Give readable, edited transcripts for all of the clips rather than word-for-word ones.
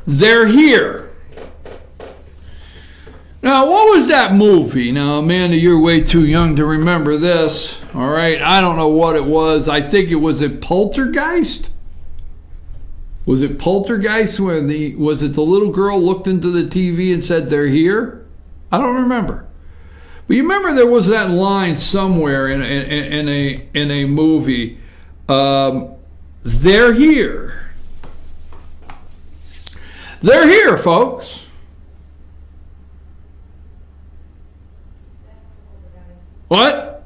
They're here. Now, what was that movie? Now, Amanda, you're way too young to remember this. All right, I don't know what it was. I think it was Poltergeist. Was it Poltergeist where was it the little girl looked into the TV and said they're here? I don't remember. But you remember there was that line somewhere in a movie. They're here. They're here, folks. What?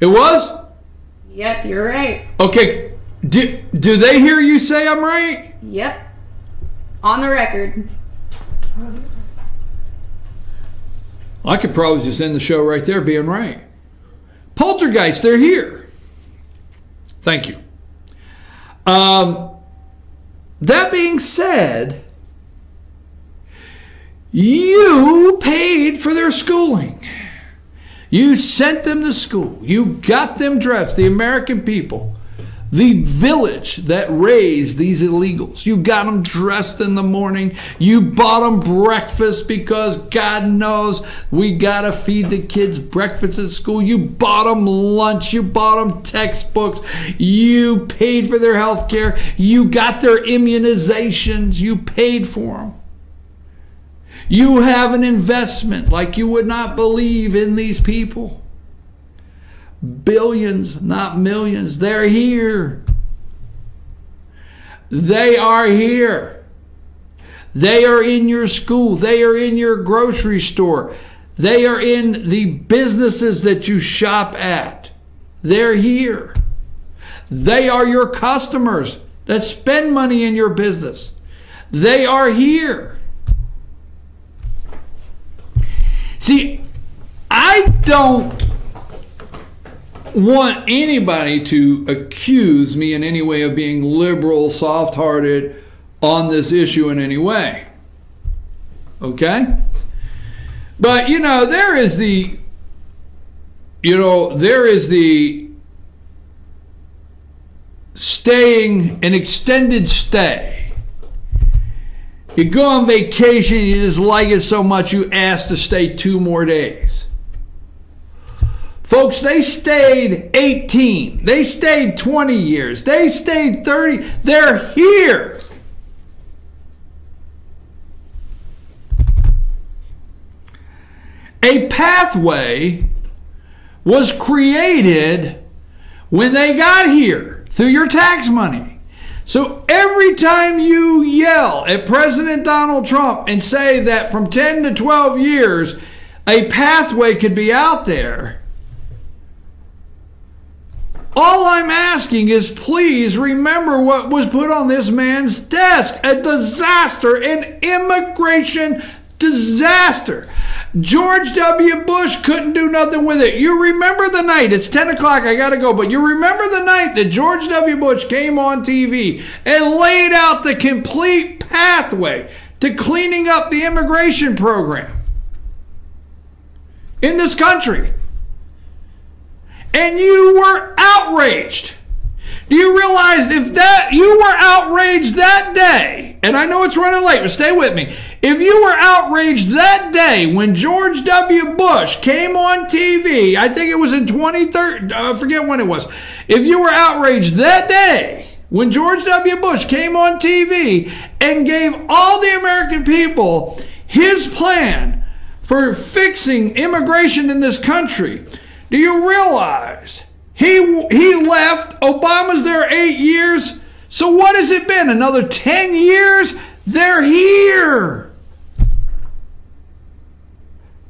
It was? Yep, you're right. Okay. Do they hear you say I'm right? Yep. On the record. I could probably just end the show right there being right. Poltergeist, they're here. Thank you. That being said, you paid for their schooling. You sent them to school. You got them dressed, the American people. The village that raised these illegals. You got them dressed in the morning. You bought them breakfast because God knows we got to feed the kids breakfast at school. You bought them lunch. You bought them textbooks. You paid for their health care. You got their immunizations. You paid for them. You have an investment like you would not believe in these people. Billions, not millions. They're here. They are here. They are in your school. They are in your grocery store. They are in the businesses that you shop at. They're here. They are your customers that spend money in your business. They are here. See, I don't want anybody to accuse me in any way of being liberal, soft-hearted on this issue in any way. Okay? But, there is the staying, an extended stay. You go on vacation, you just like it so much you ask to stay 2 more days. Folks, they stayed 18. They stayed 20 years. They stayed 30. They're here. A pathway was created when they got here through your tax money. So every time you yell at President Donald Trump and say that from 10 to 12 years, a pathway could be out there, all I'm asking is please remember what was put on this man's desk. A disaster, an immigration disaster. George W. Bush couldn't do nothing with it. You remember the night, it's 10 o'clock, I gotta go, but you remember the night that George W. Bush came on TV and laid out the complete pathway to cleaning up the immigration program in this country. And you were outraged. Do you realize if that you were outraged that day, and I know it's running late, but stay with me. If you were outraged that day when George W. Bush came on TV, I think it was in 2013, I forget when it was. If you were outraged that day when George W. Bush came on TV and gave all the American people his plan for fixing immigration in this country, do you realize he left, Obama's there 8 years, so what has it been, another 10 years? They're here.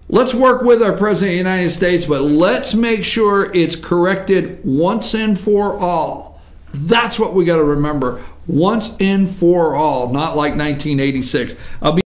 Let's work with our President of the United States, but let's make sure it's corrected once and for all. That's what we got to remember, once and for all, not like 1986. I'll be